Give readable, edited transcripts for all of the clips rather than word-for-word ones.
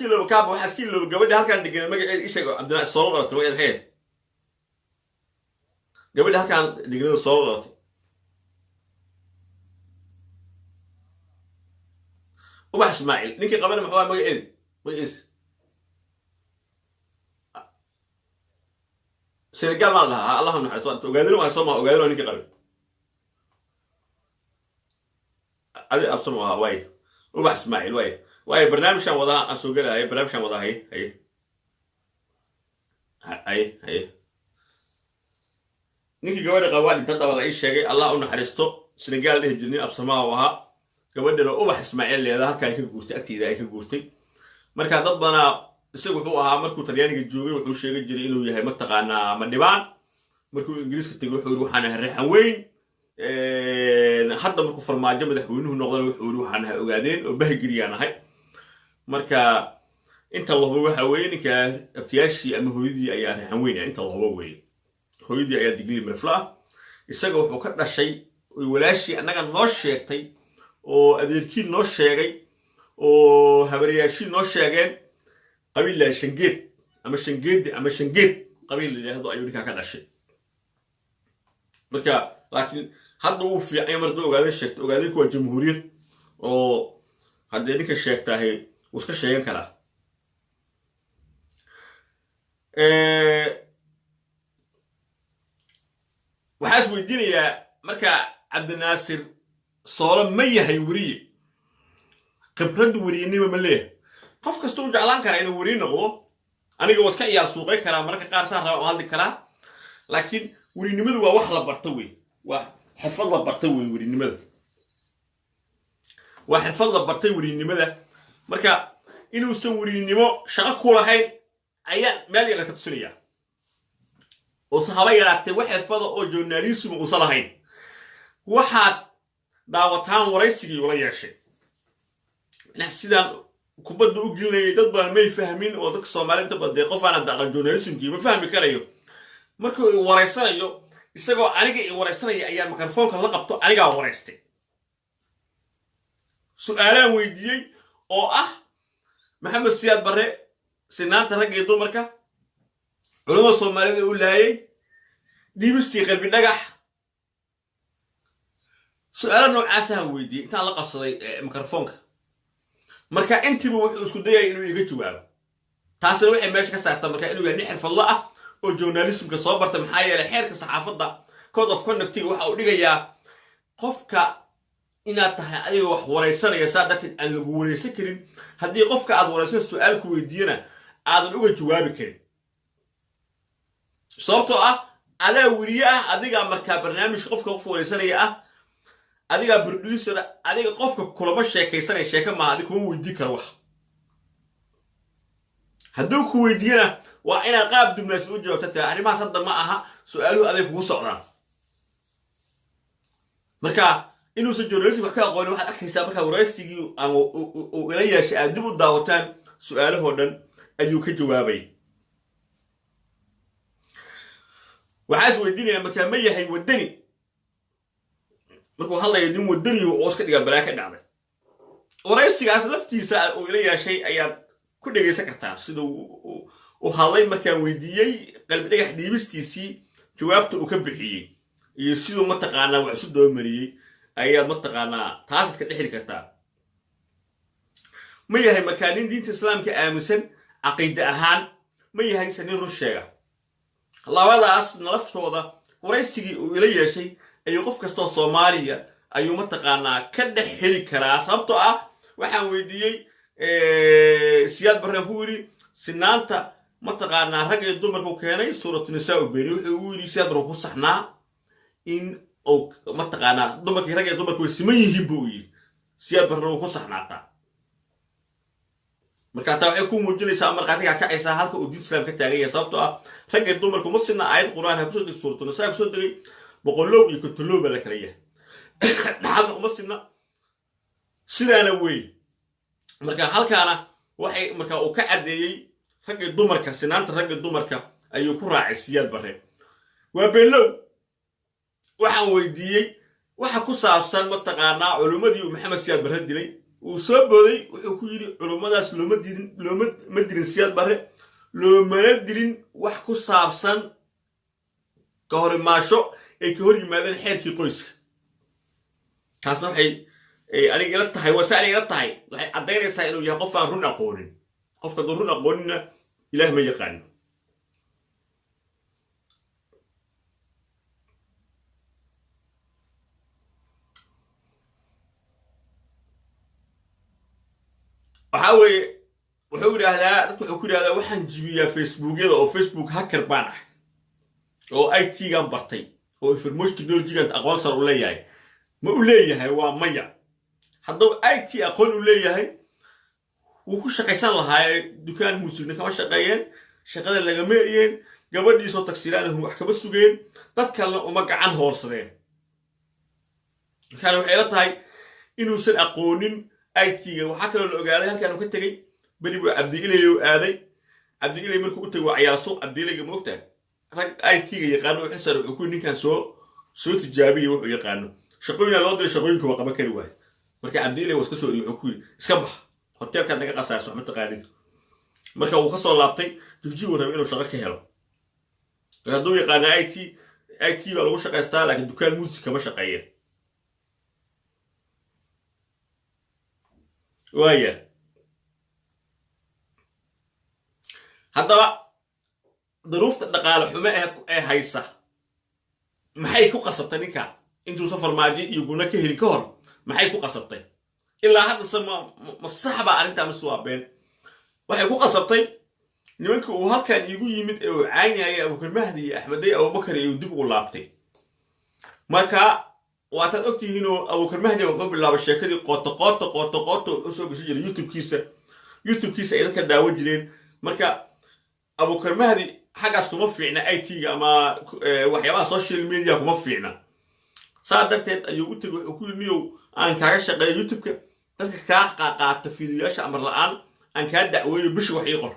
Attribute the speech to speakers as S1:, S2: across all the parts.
S1: كيلو كاب وحاس كيلو قبل هالكان دقنا ما قاعد إيش عبد الله الصلاة تبغى الحين قبل هالكان دقنا الصلاة وبح إسماعيل نيجي قبل ما حوار ما قاعد ويس سنقال ما لها اللهم نحرس وقادروا ما يسمع وقادروا نيجي قبل هذه أبصمها واي وبح إسماعيل واي برنامج شان وضع أسوق له هاي برنامج شان وضع هي نيجي قبل قوانين انت طبعا ايش شيء الله انه حرسته سنقال له الجنين ابسماه وها قبل له ubax ismaaciil leedahay halka ay ka guurtay agtiida ay ka guurtay marka dad bana isagu wuxuu ahaa markuu talyaaniga joogay wuxuu sheegay jiray inuu yahay mataqaana ma dhibaan markuu ingiriiska tagay wuxuu yiri waxaan ahay reexan weyn hadda markuu farmaajo madaxweynuhu noqday wuxuu yiri waxaan ahay ogaadeen oo bahgiriyaan ahay marka inta loo waxa weyn ninka abtiyaashi ama hooyadii ayaa reexan weyn inta loo weyn hooyadii ayaa digli marfla isaga wuxuu ka dhashay walaashii anaga noo sheegtay oo adeerkii noo sheegay oo habariyaashi noo sheegeen qabiil la shangeed ama shangeed ama shangeed qabiil leeyahay ayuu ninka ka dhashay marka laakiin hadda uu fiicay mardo ogaadeen kuwa jamhuuriyad oo hadda ninka sheegtahay uu iska sheegan kara waxaas weydiinayaa marka cabdinaasir soolo ma yahay wariye khibrad wariyenimo ma leeyahay qof kasta uu jeclaan karaa inuu wariye noqdo aniga waa iska ciyaar suuqay karaa marka qaar saan raba hadli karaa laakiin wariyenimadu waa wax la barto wey waa xirfad la bartay wey wariyenimada waa xirfad la bartay wariyenimada marka inuusan wariyenimo shaqo ku lahayn ayaa meel yar ka tusinaya وصحابة يراتي واحد فضا أو جورناليسم وصلهين واحد دعوتان ورئيسي ولا يعشي نحسيدا كبد أقولنا يتضبط ما يفهمين وذاك الصومالي تبغى دقيقة أنا دعوة جورناليسم كي ما فهم كلايو مركو ورئيسنا يو يسقوا أنا ورئيسنا أيام ميكروفون كان لقبته أنا ورئيستي سؤال ويدي أو محمد سياد بري سنان ترى يدو مركا علماء الصوماليين يقول لهاي دي مستيقظ بالنجاح سؤال انه عاسها ويدي انت على قصدي ميكروفونك marka intiba wuxuu isku dayay inuu iga jawaabo taasina waxay meesha ka saartaa marka inuu yahay xirfad la ah oo journalismka soo bartay maxaa yeelay xeerka saxaafadda code of conduct waxa uu dhigayaa qofka inaad tahay adiga wax wareysanaya saadadid aan lagu wareysan karin haddii qofka aad wareysan su'aal ku weydiiyana aadan uga jawaabi karin sababtoo adaa wariye adiga marka barnaamij qofka qof wareysanaya adiga producer adiga qofka kulama sheekaysanay sheeka ma adiga kuma weydii karo wax hadduu ku weydiiyana waa ina qaab dibnaas u jawaabtaa arrimahaas hadda ma aha su'aaluhu aday kugu socdaan marka inuu soo journalism wax ka aqoon waxaad arkaysaa marka waraysigii ama ila yeeshay aad dib u daawataan su'aalaha dhan ayuu ka jawaabay waxaas weydiinaya marka ma yahay wadani markuu hadlayo nin wadani oo iska dhiga balaa ka dhacday waraysigaas laftiisa oo ila yeeshay ayaad ku dhageysan kartaa sida uu hadlay markaan weydiiyey qalbi dhagax dhiibistiisii jawaabta uu ka bixiyey iyo sidoo ma taqaanaa wax isu doomariyey ayaad ma taqaanaa taas ka dhixi kartaa ma yahay markaa nin diinta islaamka aaminsan caqiida ahaan ma yahay sanin run sheega labadaas nalaftooda waraysigii uu ila yeeshay ayuu qof kastoo Soomaaliya ayuu ma taqaanaa ka dhex heli karaa sababtoo waxaan weydiiyey siyaad barran ku yiri sinaanta ma taqaanaa rag iyo dumarku keenay suuratu nisaa u beeri wuxuu yiri siyaad barran ku saxnaa in oo ma taqaanaa dumarkii rag iyo dumarku way siman yihiin buu yiri siyaad barran ku saxnaata marka taa waxay ku muujinaysaa marqaatiga ka aysa halka uu diin islaam ka taagay sababtoo rag iyo dumarku ma sinna aayad quraan ha ku soo dhigay suuratu nisaa ku soo dhigay boqolow iyo kutolow la kala yahay dhaxal uma sinna sidaana way marka halkaana waxay marka uu ka cadeeyay rag iyo dumarka sinaanta rag iyo dumarka ayuu ku raacay siyaad bare waa beelow waxaan weydiiyey waxa ku saabsan ma taqaanaa culimadii maxamed siyaad bare dilay وصبودي وحكوا يري علوم داس لو ما ديرين سياد بره لو ما نديرين وحكوا صابسن كهر ماشو أي كهر يمادن حير كي قيس حسنا حي أنا قلت هاي وسألي قلت هاي عدين يسألوا يا قف رونا قولين قف كدرونا قولنا إله ما يقان وحاول هذا وحكوا هذا وحن جبيا فيسبوك هذا أو فيسبوك هاكر بانح أو أي تي جام برتي أو في المش تكنولوجيا أنت أقوال صار ولا هاي ما ولا هاي ومية حتى أي تي أقول ولا هاي وكل شيء صار لها دكان موسيقى كمان شغالين شغال اللي جميعين قبل يصوت تكسيران هو حكى بس سجين تذكر وما قعن هورسين كانوا حيلت هاي إنه سن أقونين أي تي وحكى له الأجارين كانوا كتجي بني عبد إلي وآدي عبد إلي مركو تجوا عيال سوق عبد إلي جموكته أي تي يقانو حسر ويكون كان سو تجابي ويقانو شقوينا لودر شقوين كوا قبل كرواه مركا عبد إلي وسكسور يحكون سكبح هوتيل كان naga qasaarso xamad taqaanid marka uu ka soo laabtay jigjiga uu rabay inuu shaqo ka helo haduu yaqaan IT baa lagu shaqaystaa laakiin dukaan muusika ma shaqeeyo waaya haddaba duruufta dhaqaale xumo ee haysa maxay ku qasabtay ninka intuu safar maaji iyo guna ka heli ka hor maxay ku qasabtay ilaa hadda ma saxba arinta ma suwaabeen waxay ku qasabtay nimanka uu halkan igu yimid ee uu caaniyay Abu Mahdi iyo Ahmed Abu Bakar iyo dib ugu laabtay marka waad ogtihiin oo Abu Mahdi wuxuu bilaabay sheekadii qoto wuxuu soo gashay YouTube-kiisa ay dadka daawo jireen marka Abu Mahdi xagaas kuma fiicna IT-ga ama waxyaabaha social media kuma fiicna sadarteed ayuu u tagay wuxuu ku yimiyo aan kaaga shaqeeyo YouTube-ka dadka ka qaata fiidiyoyaasha amar la'aan aan ka dacweeyo bishi wax ii qor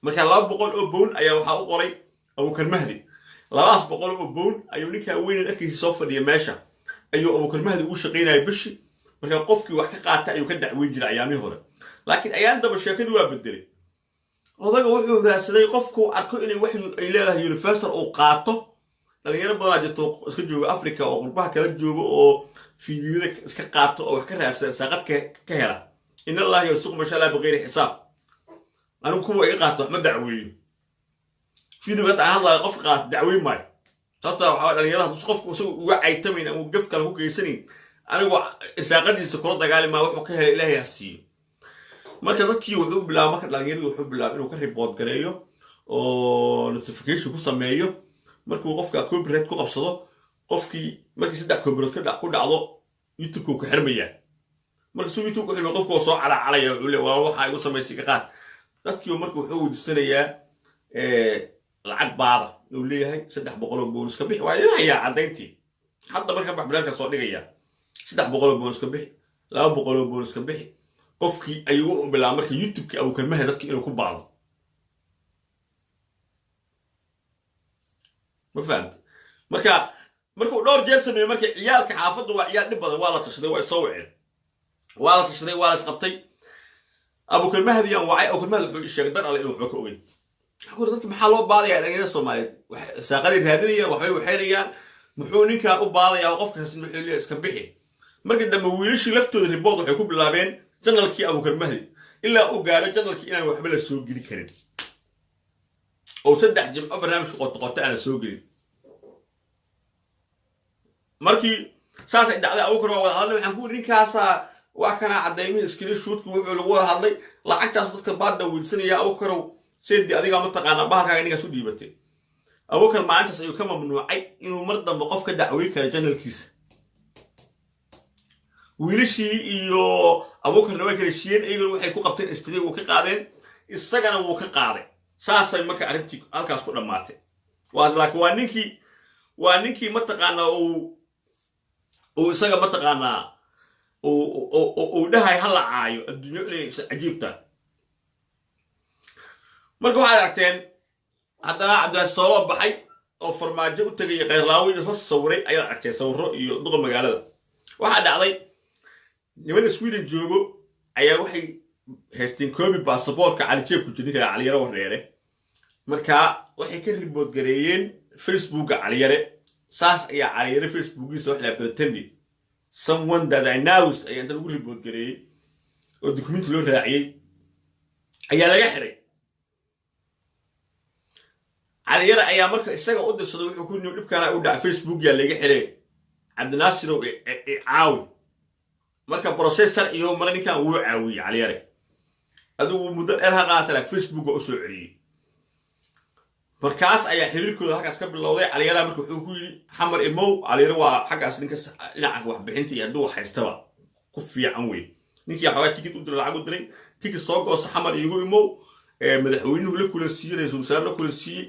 S1: marka 200 oo boon ayaa waxa u qoray Abu Mahdi 200 oo boon ayuu ninka weyn arkiisa soo fadhiya meesha ayuu Abu Mahdi u shaqeynay bishi marka qofkii wax ka qaata ayuu ka dacweyn jiray ayaamii hore laakiin ayaan daba sheekadu waa bedelay odaga wuxuu raadsaday qofku arko inay wax ay leedahay universal oo qaato dhalinyaro badan jirto iska jooga Afrika oo qurbaha kala jooga oo fiidiyoda iska qaato oo wax ka raadsan saaqad ka hela in Allah yasuq ma sha Allah baqeeri xisaab anu kuwa iga qaato ma dacweeyo fiidiyoda aan la qof qaat dacweey ma sababta waxa dhalinyarada qofku soo uga aytamayna uu gaf kala ku geysanin anigu saaqadiisa kula dagaali ma wuxuu ka helay Ilaahay hasiyo marka dadkii wuxuu bilaabay marka dhalinyaradu wuxuu bilaabay inuu ka report gareeyo oo notification ku sameeyo markuu qofka copyright ku qabsado qofkii markii saddex copyright ku dhacdo YouTube-ku ku xirmaya markii YouTube ku xirmo qofku soo calacalaya wuxuu leeyahay waxa igu sameysay ka qaad dadkii markuu wuxuu weydiisanayaa lacag baada uu leeyahay 300 oo bonus ka bixi waayaa cadayntii hadda marka baxbilaanka soo dhigaya 300 oo bonus ka bixi 200 oo bonus ka bixi qofkii ayuu u bilaabay markii YouTube-ki Abu Mahdi dadkii inuu ku baado ma fahamta markuu dhowr jeer sameeyay markii ciyaalka xaafaddu waa ciyaal dhib badan waa la tashaday waa soo waceen waa la isqabtay Abu Mahdi aan wacay Abu Mahdi wuxuu sheegay dad alle inuu waxba ka ogeyn xaqur dadka maxaa loo baadayaa dhalinyarada Soomaaliyeed saaqadii raadinayaan waxay u xeelayaan muxuu ninkaan u baadayaa qofkaas wuxuu leeyahay iska bixi markii dambe wiilashii laftooda report waxay ku bilaabeen channelkii Abu Mahdi ilaa uu gaaro channelkii inaan waxba la soo geli karin oo saddex jimco barnaamij qoto aan soo gelin markii saas ay dhacday Abu Bakar wada hadlay waxaan ku ninkaasa waa kana cadeymay screenshot-ku wuxuu lagu wada hadlay lacagtaas dadka baad dawilsanaya Abu Bakar seedi adiga ma taqaana bahalkaaga inaga soo dhiibatay Abu Bakar maantaas ayuu ka mamnuucay inuu mar dambe qof ka dacweey karo channelkiisa wiilashii iyo Abu Bakar way kala shiyeen ayagoo waxay ku qabteen istiri uu ka qaadeen isagana wuu ka qaaday saasay marka arrintii halkaas ku dhamaatay laakiin waa ninkii ma taqaana oo isaga ma taqaana oo dhahay hal caayo adduunyo leeyahay ajiibta marka waxaad aragteen haddana Cabdi Soo baxay oo farmaajo u tagay qeyrlaawi soo sawiray ayaa aragtay sawiro iyo duqa magaalada waxa dhacday niman Sweden joogo ayaa waxay haysteen koobi baasaboorka cali jeebku jirinka caliyare wareere markaa waxay ka ribood gareeyeen facebooka caliyare saas ayaa caliyare facebookiisa wax la pretended someone that I know ayaa inta lagu ribood gareeyey oo document loo raaciyey ayaa laga xiray caliyare ayaa marka isaga u dirsaday wuxuu ku yiri dhibkana u dhac Facebook yaa laga xiray cabdinaasir oo caawi marka processor iyo marninkan uu caawiyay caliyare adigu muddo dheer ha qaatay Facebook oo soo celiyay markaas ayaa xiriirkooda halkaas ka bilowday caliyare marka wuxuu ku yiri xamar imow caliyare waa xaggaas ninka dhinaca wax bixinta iyo haduu haystaba ku fiican weey ninkii xawaa tikid u diray lacag u diray tikid soo goos xamar igu imow madaxweynuhu la kula siiyay rasuul saar la kula siiyay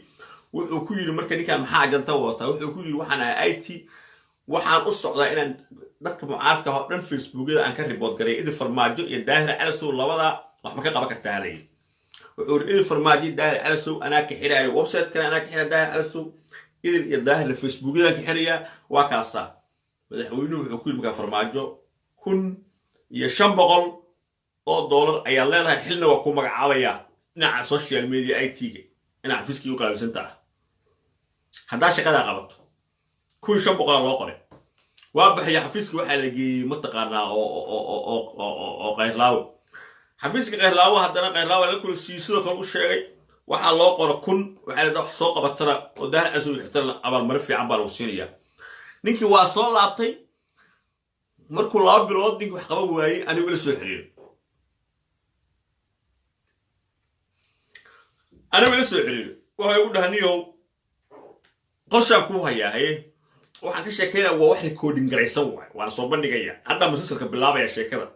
S1: wuxuu ku yiri marka ninka maxaa janta wata wuxuu ku yiri waxaan IT waxaan u socdaa inaan dadka mucaarka oo dhan Facebookada aan ka report garay idin farmaajo iyo daahir calasow labada wax ma ka qaban kartaa leey wuxuu idin farmaajo daahir calasow ana ka xiraayo website kana ana ka xiraa daahir calasow idin iyo daahir Facebookada ka xiriya waa kaasa madaxweynuhu wuxuu ku yiri marka farmaajo kun iyo $500 ayaa leedahay xilna waa ku magacaabaya dhinaca social media IT-ga ina fiski u qaabsan tahay hadaa shaqada qabato kun $500 loo qoray waa baxay xafiiska waxa la geeyay mataqaana oo qayrlaaw xafiiska qayrlaaw hadana qayrlaaw la kula sidoo kale u sheegay waxa loo qoro kun waxa la wax soo qabatana oo daahir asu xirtan abaal mar fiican baa loo siinaya ninkii waa soo laabtay markuu 2 bilood dib wax qaban waayay anigu la soo xiriir waxa uu dhahniyo qorsha ku hayaa waxaan ka sheekeynaa waa wax recording garaysan waan soo bandhigaya hadda musalsalka bilaabaya sheekada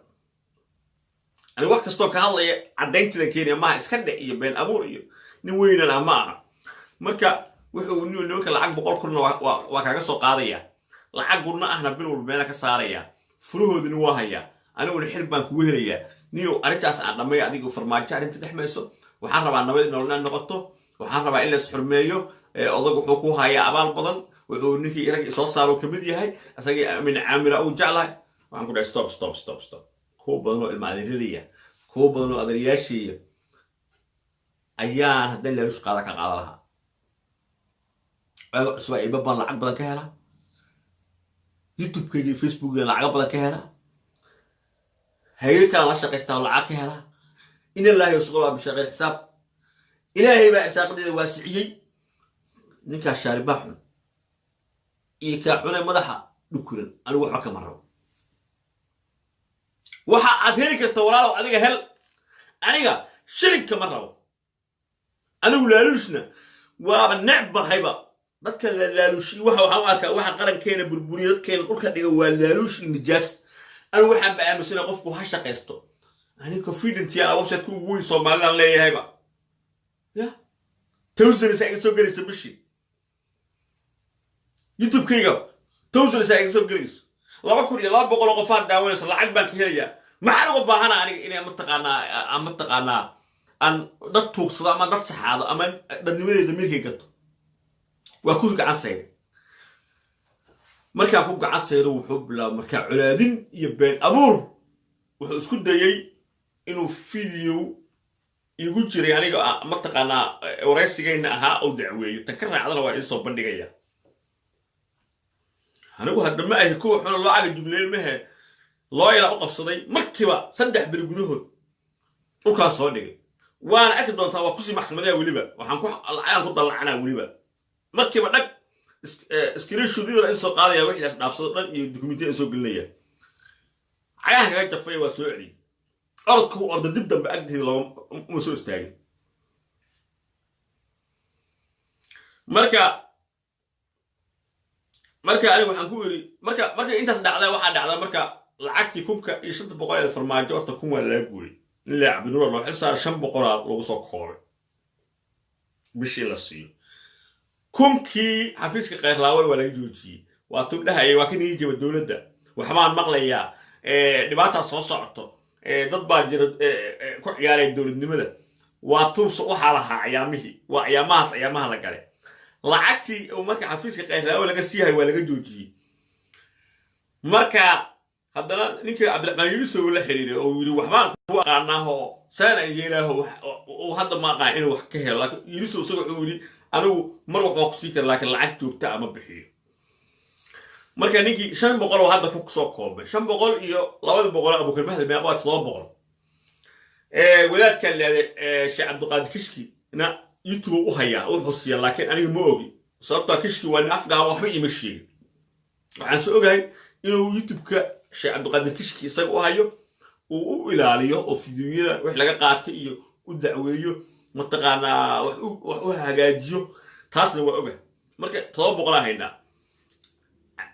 S1: ani wax kasto ka hadlaya cadaynta Kenya ma iska dhig iyo been abuur iyo nin weynana ma aha marka wuxuu ninka lacag 100 kun waa kaga soo qaadaya lacag gurna ahna bil walba meel ka saaraya furuhoodina waa haya anigu xil baan ku weeraya niyo arintaas aan dhamay adigu farmaajo arinta dhaxmayso waxaan rabaa nabad nolol noqoto waxaan rabaa in la isxurmeeyo odag wuxuu ku hayaa abaal badan wuxuu ninkii irag soo saaro kamid yahay asaga min caamira oo jeclaa waxaan ku dhahay stop koo badan oo ilmaadiriya koo badan oo adariyaashiya ayaan hadan la rusqada ka qaada laha soo ay baban lacag badan ka hela YouTube-kayga Facebook-ga lacag badan ka hela hay'adka la shaqeystaa lacag ka hela in Ilaahay subhanahu wa ta'ala xisaab Ilaahay baa isaaqadeeda waasiciyay ninka shaaribaxun iyo ka xunay madaxa dhukuran anigu waxa ka maro waxa aad heli karto walaal adiga hel aniga shirka ma rabo anigu laalushna waa nacba hayba dadka laalushi waxa arka waxa qarankeena burburiyadkeena dhulka dhiga waa laalush nijaas anigu waxaan baaamisana qofku ha shaqeysto aniga confident yaa website ku weyn Soomaaliland leeyahayba ya tawsir sa soo galaysa bishi YouTube kayga tawsir sa soo galaysa 2200 qof aad daawanaysa lacag baan ka helaya maxaan uga baahana aniga inay mataqaana aan dad tuugsada ama dad saxaado ama dadnimadeeda milkay gato waa ku gacan sayr marka ku gacan sayr wuxuu bilaab marka culaadin iyo been abuur wuxuu isku dayay inuu video igu jiray aniga mataqaana waraysigayna ahaa oo dacweeyo tan ka raacdana waa in soo bandhigaya anigu hadda ma ahi ku xun loo aga jubleel mahe loo ila u qabsaday markiiba 3 bil gudahood dhulka soo dhigay waana arki doontaa waa ku si maxkamadaha waliba waxaan ku dalacanaa waliba markiiba dhag screenshot-yada in soo qaadaya wixii as dhaafsado dhan iyo documentary soo gelinaya cagaha kaga jafay waa soo celi orodku orda dib dambe agteeda loo ma soo istaagin marka anigu waxaan ku yiri marka intaas dhacday waxa dhacday marka lacagtii kunka iyo 500 farmaajo horta kun waa la guuray ila abdullah loo xil saar 500 lagu soo koobay bishii la siiyo kunkii xafiiska qayrlaaway waa la joojiyay waa tub dhahay waa kanii jaba dawladda waxbaan maqlayaa dhibaata soo socoto dad baa jira ku ciyaaray dawladnimada waa tub waxa lahaa ayaamihii waa ayaamaha la galay lacagtii oo marka xafiiska qayrlaaway laga siihay waa laga joojiyay marka haddana ninkii cabdiraxmaan yuusuf la xiriiray oo yidhi waxbaan ku aqaanaaho saana yeelaaho hadda ma aqaan inuu wax ka helo laakiin yuusuf isaga wuxuu yidhi anigu mar wax waa ku sii kara laakiin lacag joogta ama bixiyo marka ninkii 500 oo hadda ku soo koobay 500 iyo 200 Abuukar Mahdi meeqa waa 700 wadaadkan leeyahay Sheekh Cabdiqaadir Kishki na YouTube u haya wuxuu siiya laakiin aniga ma ogi sababta Kishki waa afgaa waxba ima sheegin waxaan soo ogahay inuu YouTube-ka Sheekh Cabdiqaadir Kishki isaga u hayo uu u ilaaliyo oo fiidiyoyada wax laga qaatay iyo u dacweeyo mataqaana wax u hagaajiyo taasna waa ogahay marka 700 haynaa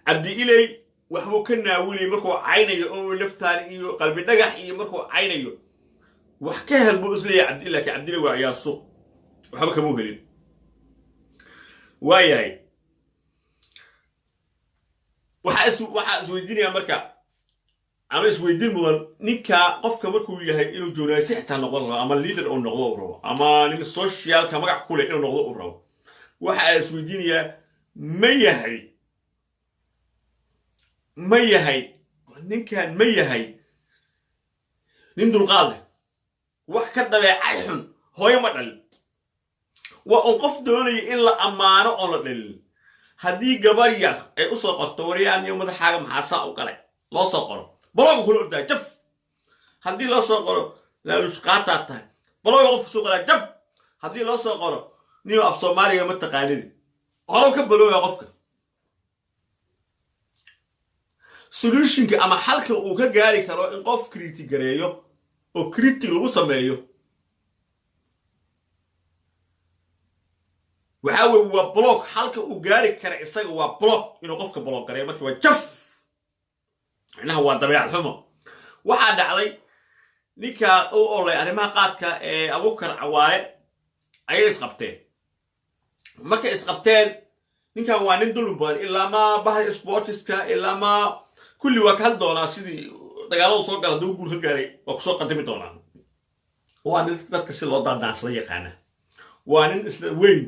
S1: abdi ilay waxbuu ka naawilay markuu caynayo oo laftaan iyo qalbi dhagax iyo markuu caynayo wax ka hel buu isleeyahay abdi ilay ka abdi ilay waa yaaso waxba kama helin waayahay waxa isweydiinaya marka ama isweydiin mudan ninka qofka markuu yahay inuu journalist xitaa noqon rabo ama leader oo noqdo oo rabo ama nin social ka magac ku leh inuu noqdo oo rabo waxa isweydiinaya ma yahay ninkan ma yahay nin dulqaad leh wax ka dabeecay xun hooyo ma dhalin waa on qof doonaya in la amaano oo la dhalin haddii gabar yar ay u soo qorto wariyaan iyo madaxaaga maxaa saa u galay loo soo qoro balooga kula ordaa jaf haddii loo soo qoro laalush qaataa tahay balooga qofka soo qoraa jaf haddii loo soo qoro niyo af Soomaaliga ma taqaanid horow ka balooga qofka solutionka ama xalka uu ka gaari karo in qof critic gareeyo oo critic lagu sameeyo waxa weeye waa block xalka uu gaari kara isaga waa block inuu qofka block gareeyo markii waa jaf inaha waa dabeecad xumo waxa dhacday ninka oo olay arrimaha qaadka ee Abuukar Cawaale ayay isqabteen markay isqabteen ninkan waa nin dulmi badan ilaa ma bahay sportiska ilaa ma kulli waa ka hal doonaa sidii dagaalada soo gala duu guul ka gaaray oo ku soo qadami doonaa waa nin dadka si loo daadaansada yaqaana waa nin isla weyn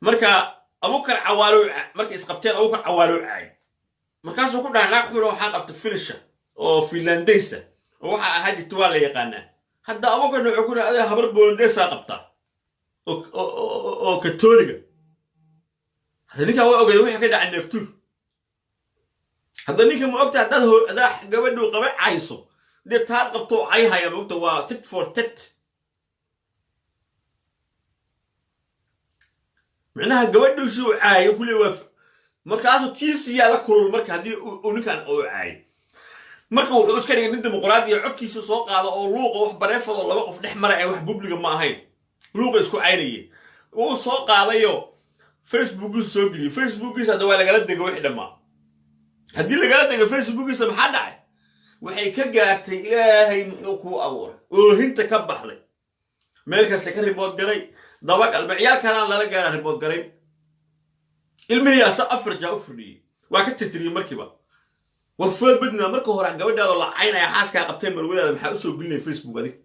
S1: marka Abuukar Cawaale markay isqabteen Abuukar Cawaale caay markaas uu ku dhahay naag xuro waxa qabta finisher oo Finlandeysa oo waxa ahayd tuwa la yaqaana hadda Abuukar wuxuu ku dhahay habar Boolondeesa qabta oo Katoliga hadda ninka waa ogeey wixii ka dhacay neeftu hadda ninka ma ogta hadda gabadhu qaba cayso dib taa qabto ay haya mogta waa tit for tit macnaha gabadhu soo caayo kulli waa markaas tiisiya la kulul marka hadii uu ninkan oo caay marka wuxuu iska dhigay nin dimuqraadi ah codkiisa soo qaado oo luuqa wax bareefado laba qof dhex maray wax public ma ahayn luuqa isku caynayay uu soo qaadayo Facebook soo geliyo Facebook hada waa laga dego wixii dhamaa hadii laga dego Facebook maxaa dhacay waxay ka gaartay ilaahay muxuu ku abuuray oo hinta ka baxday meel kasta ka report garay daba qalbiyal kana la gaar report garay ilmihiisa afar jaa u fudhiyay waa ka tirtiriyay markiiba war food badna marka hore gabadhaada la caynaya xaaska qabtay marwadaada maxaa u soo gelinay Facebook adiga